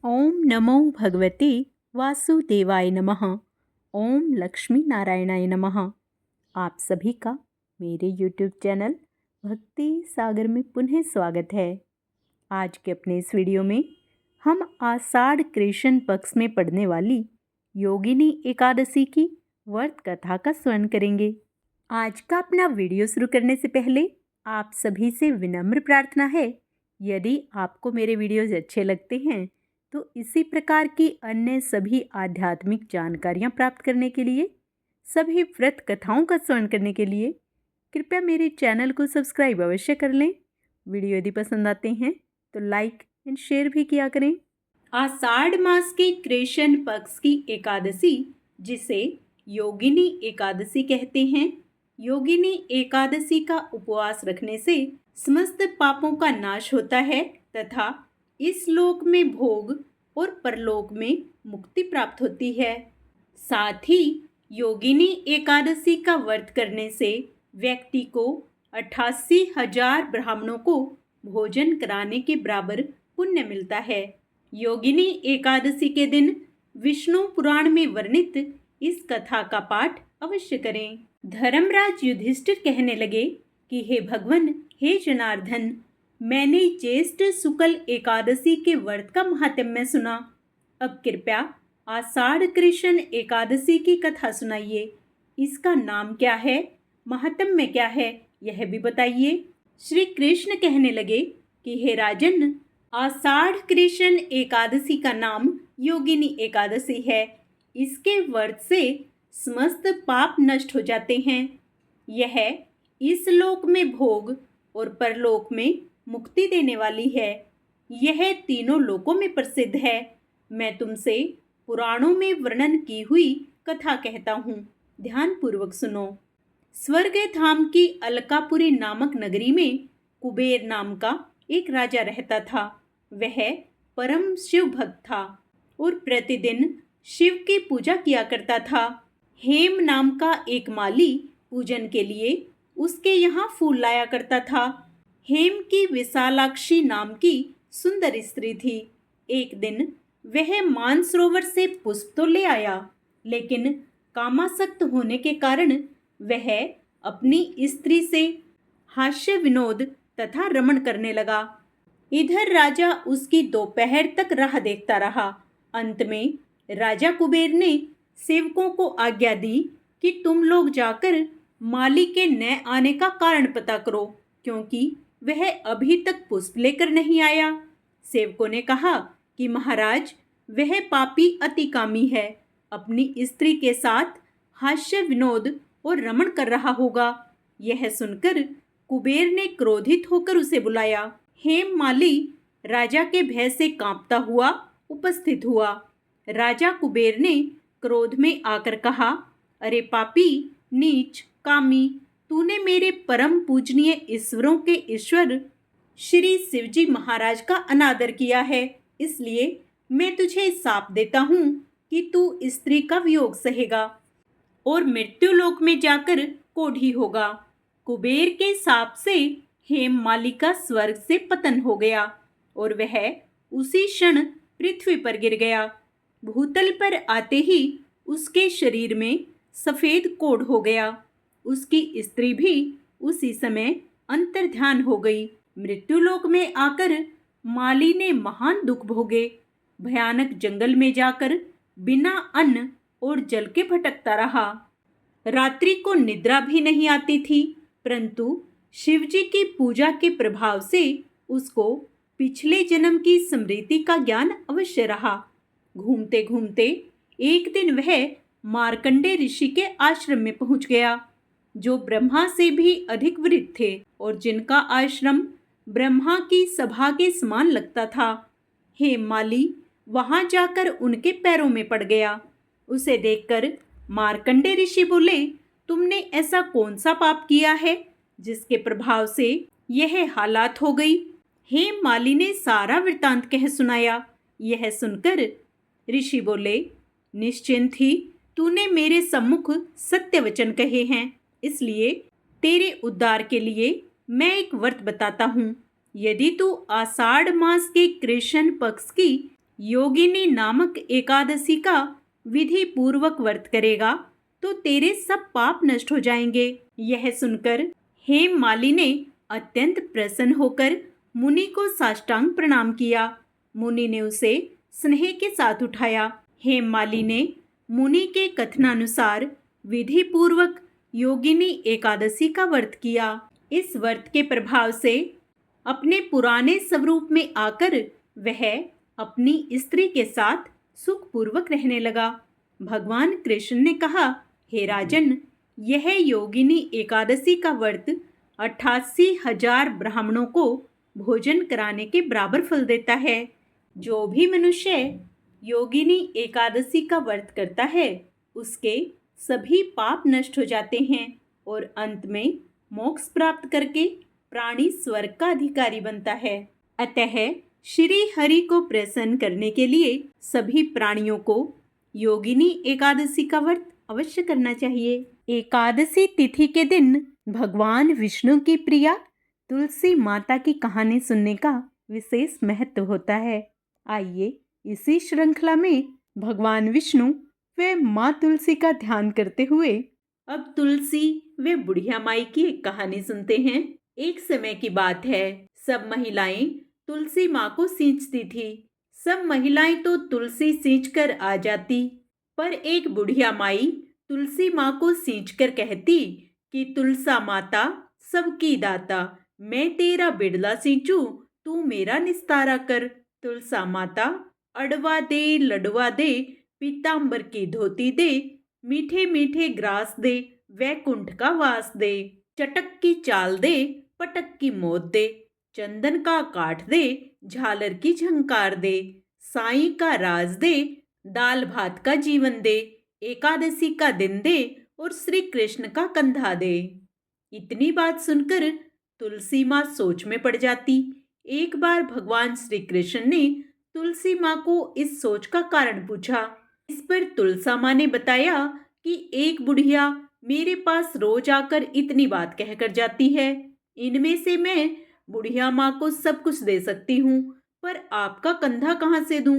ओम नमो भगवते वासुदेवाय नमः। ओम लक्ष्मी नारायणाय नमः। आप सभी का मेरे YouTube चैनल भक्ति सागर में पुनः स्वागत है। आज के अपने इस वीडियो में हम आषाढ़ कृष्ण पक्ष में पड़ने वाली योगिनी एकादशी की व्रत कथा का स्मरण करेंगे। आज का अपना वीडियो शुरू करने से पहले आप सभी से विनम्र प्रार्थना है, यदि आपको मेरे वीडियोज़ अच्छे लगते हैं तो इसी प्रकार की अन्य सभी आध्यात्मिक जानकारियाँ प्राप्त करने के लिए, सभी व्रत कथाओं का श्रवण करने के लिए कृपया मेरे चैनल को सब्सक्राइब अवश्य कर लें। वीडियो यदि पसंद आते हैं तो लाइक एंड शेयर भी किया करें। आषाढ़ मास के कृष्ण पक्ष की एकादशी, जिसे योगिनी एकादशी कहते हैं, योगिनी एकादशी का उपवास रखने से समस्त पापों का नाश होता है तथा इस लोक में भोग और परलोक में मुक्ति प्राप्त होती है। साथ ही योगिनी एकादशी का व्रत करने से व्यक्ति को 88,000 ब्राह्मणों को भोजन कराने के बराबर पुण्य मिलता है। योगिनी एकादशी के दिन विष्णु पुराण में वर्णित इस कथा का पाठ अवश्य करें। धर्मराज युधिष्ठिर कहने लगे कि हे भगवान, हे जनार्दन, मैंने ज्येष्ठ शुक्ल एकादशी के व्रत का महात्म्य सुना। अब कृपया आषाढ़ कृष्ण एकादशी की कथा सुनाइए। इसका नाम क्या है, महात्म्य क्या है, यह भी बताइए। श्री कृष्ण कहने लगे कि हे राजन, आषाढ़ कृष्ण एकादशी का नाम योगिनी एकादशी है। इसके व्रत से समस्त पाप नष्ट हो जाते हैं। यह इस लोक में भोग और परलोक में मुक्ति देने वाली है। यह तीनों लोकों में प्रसिद्ध है। मैं तुमसे पुराणों में वर्णन की हुई कथा कहता हूँ, ध्यान पूर्वक सुनो। स्वर्ग धाम की अलकापुरी नामक नगरी में कुबेर नाम का एक राजा रहता था। वह परम शिव भक्त था और प्रतिदिन शिव की पूजा किया करता था। हेम नाम का एक माली पूजन के लिए उसके यहाँ फूल लाया करता था। हेम की विशालाक्षी नाम की सुंदर स्त्री थी। एक दिन वह मानसरोवर से पुष्प तो ले आया, लेकिन कामासक्त होने के कारण वह अपनी स्त्री से हास्य विनोद तथा रमण करने लगा। इधर राजा उसकी दोपहर तक राह देखता रहा। अंत में राजा कुबेर ने सेवकों को आज्ञा दी कि तुम लोग जाकर माली के न आने का कारण पता करो, क्योंकि वह अभी तक पुष्प लेकर नहीं आया। सेवकों ने कहा कि महाराज, वह पापी अतिकामी है, अपनी स्त्री के साथ हास्य विनोद और रमण कर रहा होगा। यह सुनकर कुबेर ने क्रोधित होकर उसे बुलाया। हेम माली राजा के भय से कांपता हुआ उपस्थित हुआ। राजा कुबेर ने क्रोध में आकर कहा, अरे पापी, नीच, कामी, तूने मेरे परम पूजनीय ईश्वरों के ईश्वर श्री शिवजी महाराज का अनादर किया है। इसलिए मैं तुझे शाप देता हूँ कि तू स्त्री का वियोग सहेगा और मृत्यु लोक में जाकर कोढ़ी होगा। कुबेर के शाप से हेम माली का स्वर्ग से पतन हो गया और वह उसी क्षण पृथ्वी पर गिर गया। भूतल पर आते ही उसके शरीर में सफेद कोढ़ हो गया। उसकी स्त्री भी उसी समय अंतर्ध्यान हो गई। मृत्युलोक में आकर माली ने महान दुख भोगे। भयानक जंगल में जाकर बिना अन्न और जल के भटकता रहा। रात्रि को निद्रा भी नहीं आती थी, परंतु शिवजी की पूजा के प्रभाव से उसको पिछले जन्म की स्मृति का ज्ञान अवश्य रहा। घूमते घूमते एक दिन वह मार्कंडे ऋषि के आश्रम में पहुंच गया, जो ब्रह्मा से भी अधिक वृद्ध थे और जिनका आश्रम ब्रह्मा की सभा के समान लगता था। हेम माली वहां जाकर उनके पैरों में पड़ गया। उसे देखकर मार्कंडे ऋषि बोले, तुमने ऐसा कौन सा पाप किया है जिसके प्रभाव से यह हालात हो गई। हेम माली ने सारा वृतांत कह सुनाया। यह सुनकर ऋषि बोले, निश्चिंत ही तूने मेरे सम्मुख सत्य वचन कहे हैं, इसलिए तेरे उद्धार के लिए मैं एक व्रत बताता हूँ। यदि तू आषाढ़ मास के कृष्ण पक्ष की योगिनी नामक एकादशी का विधि पूर्वक व्रत करेगा तो तेरे सब पाप नष्ट हो जाएंगे। यह सुनकर हेममाली ने अत्यंत प्रसन्न होकर मुनि को साष्टांग प्रणाम किया। मुनि ने उसे स्नेह के साथ उठाया। हेममाली ने मुनि के कथनानुसार विधि पूर्वक योगिनी एकादशी का व्रत किया। इस व्रत के प्रभाव से अपने पुराने स्वरूप में आकर वह अपनी स्त्री के साथ सुखपूर्वक रहने लगा। भगवान कृष्ण ने कहा, हे राजन, यह योगिनी एकादशी का व्रत 88,000 ब्राह्मणों को भोजन कराने के बराबर फल देता है। जो भी मनुष्य योगिनी एकादशी का व्रत करता है उसके सभी पाप नष्ट हो जाते हैं और अंत में मोक्ष प्राप्त करके प्राणी स्वर्ग का अधिकारी बनता है। अतः श्री हरि को प्रसन्न करने के लिए सभी प्राणियों को योगिनी एकादशी का व्रत अवश्य करना चाहिए। एकादशी तिथि के दिन भगवान विष्णु की प्रिया तुलसी माता की कहानी सुनने का विशेष महत्व होता है। आइए इसी श्रृंखला में भगवान विष्णु व माँ तुलसी का ध्यान करते हुए अब तुलसी व बुढ़िया माई की एक कहानी सुनते हैं। एक समय की बात है, सब महिलाएं तुलसी माँ को सींचती थी। सब महिलाएं तो तुलसी सींच कर आ जाती, पर एक बुढ़िया माई तुलसी माँ को सींच कर कहती कि तुलसा माता सबकी दाता, मैं तेरा बिड़ला सींचूं, तू मेरा निस्तारा कर। तुलसा माता अडवा दे, लडवा दे, पीतांबर की धोती दे, मीठे मीठे ग्रास दे, वैकुंठ का वास दे। चटक की चाल दे, पटक की मौत दे, चंदन का काठ दे, झालर की झंकार दे, साईं का राज दे, दाल भात का जीवन दे, एकादशी का दिन दे और श्री कृष्ण का कंधा दे। इतनी बात सुनकर तुलसी माँ सोच में पड़ जाती। एक बार भगवान श्री कृष्ण ने तुलसी माँ को इस सोच का कारण पूछा। इस पर तुलसा माँ ने बताया कि एक बुढ़िया मेरे पास रोज आकर इतनी बात कहकर जाती है। इनमें से मैं बुढ़िया माँ को सब कुछ दे सकती हूँ, पर आपका कंधा कहाँ से दूं?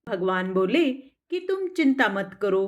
भगवान बोले कि तुम चिंता मत करो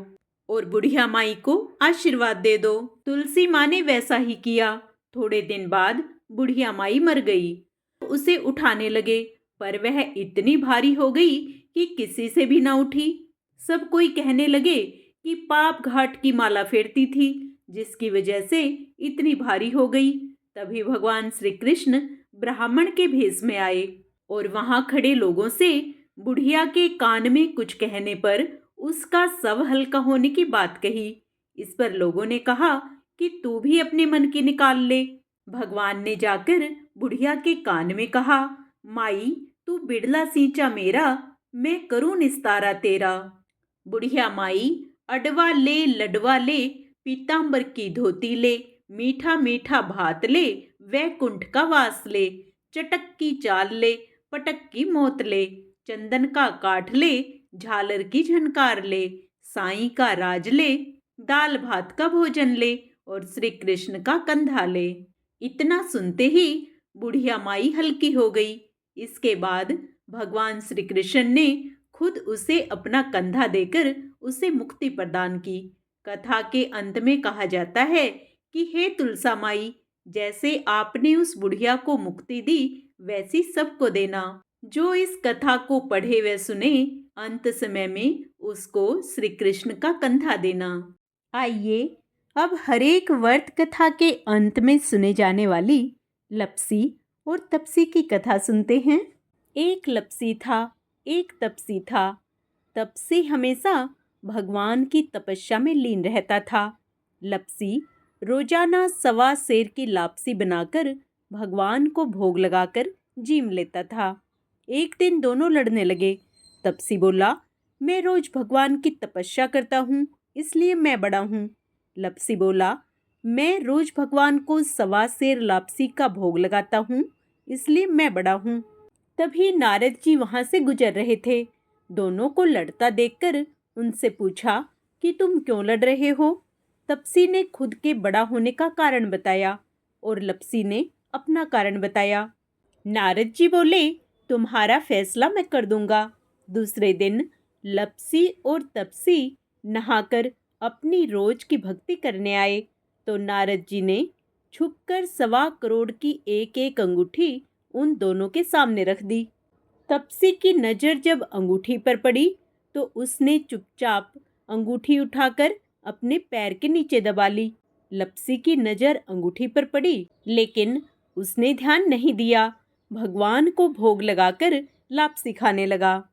और बुढ़िया माई को आशीर्वाद दे दो। तुलसी माँ ने वैसा ही किया। थोड़े दिन बाद बुढ़िया माई मर गई। उसे उठाने लगे, पर वह इतनी भारी हो गई कि किसी से भी ना उठी। सब कोई कहने लगे कि पाप घाट की माला फेरती थी, जिसकी वजह से इतनी भारी हो गई। तभी भगवान श्री कृष्ण ब्राह्मण के भेष में आए और वहां खड़े लोगों से बुढ़िया के कान में कुछ कहने पर उसका शव हल्का होने की बात कही। इस पर लोगों ने कहा कि तू भी अपने मन की निकाल ले। भगवान ने जाकर बुढ़िया के कान में कहा, माई तू बिड़ला सींचा मेरा, मैं करूं निस्तारा तेरा। बुढ़िया माई अडवा ले, लडवा ले, पीतांबर की धोती ले, मीठा मीठा भात ले, वैकुंठ का वास ले, चटक की चाल ले, पटक की मौत ले, चंदन का काठ ले, झालर की झनकार ले, साईं का राज ले, दाल भात का भोजन ले और श्री कृष्ण का कंधा ले। इतना सुनते ही बुढ़िया माई हल्की हो गई। इसके बाद भगवान श्री कृष्ण ने खुद उसे अपना कंधा देकर उसे मुक्ति प्रदान की। कथा के अंत में कहा जाता है कि हे तुलसा माई, जैसे आपने उस बुढ़िया को मुक्ति दी वैसी सबको देना। जो इस कथा को पढ़े व सुने, अंत समय में उसको श्री कृष्ण का कंधा देना। आइए अब हरेक व्रत कथा के अंत में सुने जाने वाली लपसी और तपसी की कथा सुनते हैं। एक लपसी था, एक तपसी था। तपसी हमेशा भगवान की तपस्या में लीन रहता था। लपसी रोजाना 1.25 सेर की लापसी बनाकर भगवान को भोग लगाकर जीम लेता था। एक दिन दोनों लड़ने लगे। तपसी बोला, मैं रोज भगवान की तपस्या करता हूँ, इसलिए मैं बड़ा हूँ। लपसी बोला, मैं रोज भगवान को 1.25 सेर लापसी का भोग लगाता हूँ, इसलिए मैं बड़ा हूँ। तभी नारद जी वहां से गुजर रहे थे। दोनों को लड़ता देखकर उनसे पूछा कि तुम क्यों लड़ रहे हो? तपसी ने खुद के बड़ा होने का कारण बताया और लपसी ने अपना कारण बताया। नारद जी बोले, तुम्हारा फैसला मैं कर दूंगा। दूसरे दिन लपसी और तपसी नहाकर अपनी रोज की भक्ति करने आए तो नारद जी ने छुपकर 1.25 करोड़ की एक एक अंगूठी उन दोनों के सामने रख दी। तपसी की नजर जब अंगूठी पर पड़ी तो उसने चुपचाप अंगूठी उठाकर अपने पैर के नीचे दबा ली। लपसी की नजर अंगूठी पर पड़ी लेकिन उसने ध्यान नहीं दिया, भगवान को भोग लगाकर लापसी खाने लगा।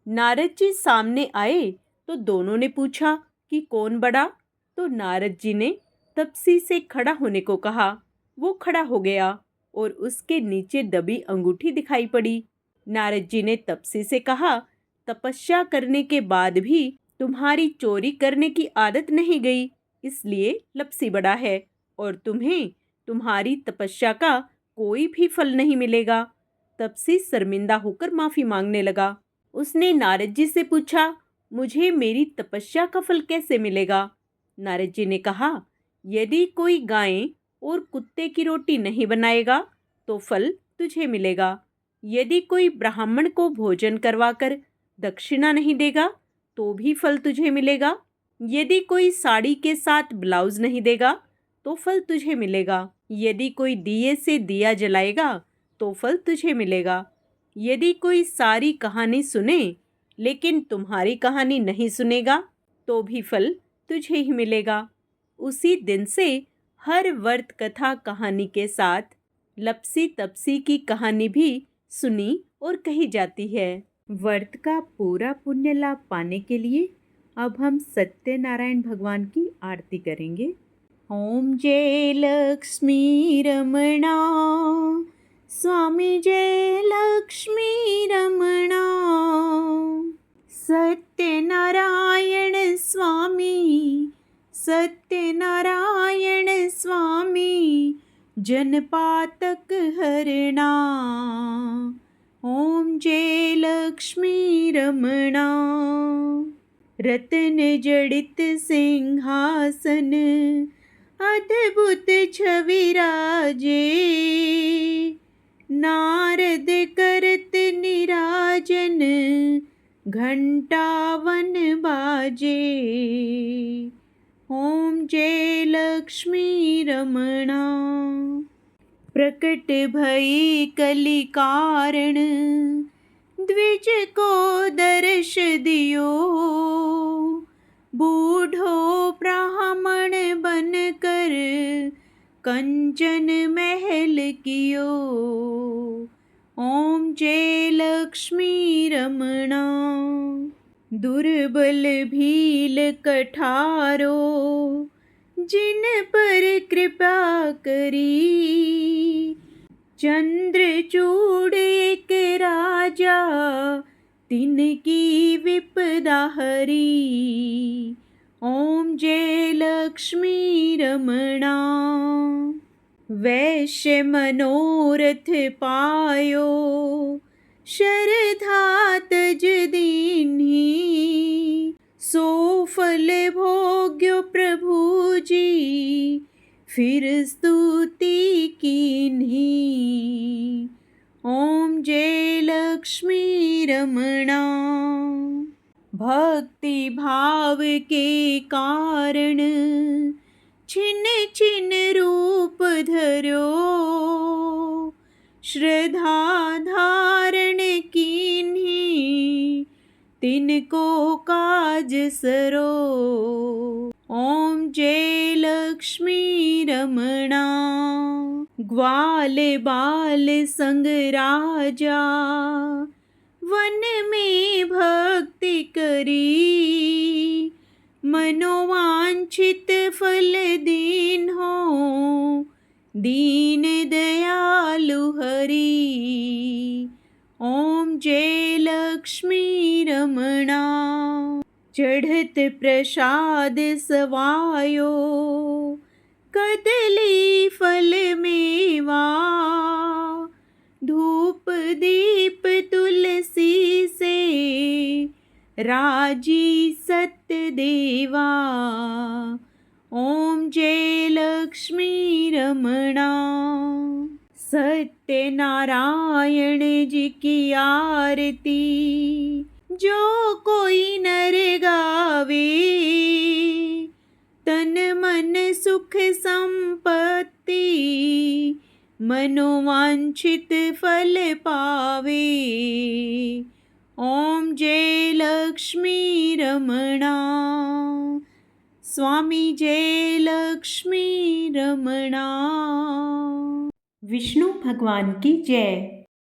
नारद जी सामने आए तो दोनों ने पूछा कि कौन बड़ा। तो नारद जी ने तपसी से खड़ा होने को कहा। वो खड़ा हो गया और उसके नीचे दबी अंगूठी दिखाई पड़ी। नारद जी ने तपसी से कहा, तपस्या करने के बाद भी तुम्हारी चोरी करने की आदत नहीं गई, इसलिए लपसी बड़ा है और तुम्हें तुम्हारी तपस्या का कोई भी फल नहीं मिलेगा। तपसी शर्मिंदा होकर माफी मांगने लगा। उसने नारद जी से पूछा, मुझे मेरी तपस्या का फल कैसे मिलेगा? नारद जी ने कहा, यदि कोई गाय और कुत्ते की रोटी नहीं बनाएगा तो फल तुझे मिलेगा। यदि कोई ब्राह्मण को भोजन करवाकर दक्षिणा नहीं देगा तो भी फल तुझे मिलेगा। यदि कोई साड़ी के साथ ब्लाउज नहीं देगा तो फल तुझे मिलेगा। यदि कोई दिए से दिया जलाएगा तो फल तुझे मिलेगा। यदि कोई सारी कहानी सुने लेकिन तुम्हारी कहानी नहीं सुनेगा तो भी फल तुझे ही मिलेगा। उसी दिन से हर व्रत कथा कहानी के साथ लपसी तपसी की कहानी भी सुनी और कही जाती है। व्रत का पूरा पुण्य लाभ पाने के लिए अब हम सत्यनारायण भगवान की आरती करेंगे। ओम जय लक्ष्मी रमणा स्वामी जय लक्ष्मी रमणा। सत्यनारायण स्वामी सत्यनारायण स्वामी जनपातक हरणा। ओम जय लक्ष्मी रमणा। रत्न जड़ित सिंहासन अद्भुत छवि राजे। नारद करत निराजन घंटावन बाजे। ओम जय लक्ष्मी रमणा। प्रकट भई कलि कारण द्विज को दर्श दियो। बूढ़ो ब्राह्मण बन कर कंचन महल कियो। ओम जय लक्ष्मी रमणा। दुर्बल भील कठारो जिन पर कृपा करी। चंद्रचूड़ एक राजा तिनकी विपदा हरी। ओम जय लक्ष्मी रमणा। वैश्य मनोरथ पायो शरधा तज दीन्ही। सो फल भोग्यो प्रभु जी फिर स्तुति कीन्ही। ओम जय लक्ष्मी रमणा। भक्ति भाव के कारण छिन छिन रूप धर्यो। श्रद्धा धारण कीन्ही तिनको काज सरो। ओम जय लक्ष्मी रमणा। ग्वाल बाल संग राजा वन में भक्ति करी। मनोवांछित फल दीन्हो दीन दयालु हरि। ओम जय लक्ष्मी रमणा। चढ़त प्रसाद सवायो कदली फल मेवा। धूप दीप तुलसी से राजी सत्य देवा। ओम जय लक्ष्मी रमणा। सत्यनारायण जी की आरती जो कोई नर गावे, तन मन सुख संपत्ति, मनोवांछित फल पावे। ओम जय लक्ष्मी रमणा, स्वामी जय लक्ष्मी रमणा। विष्णु भगवान की जय।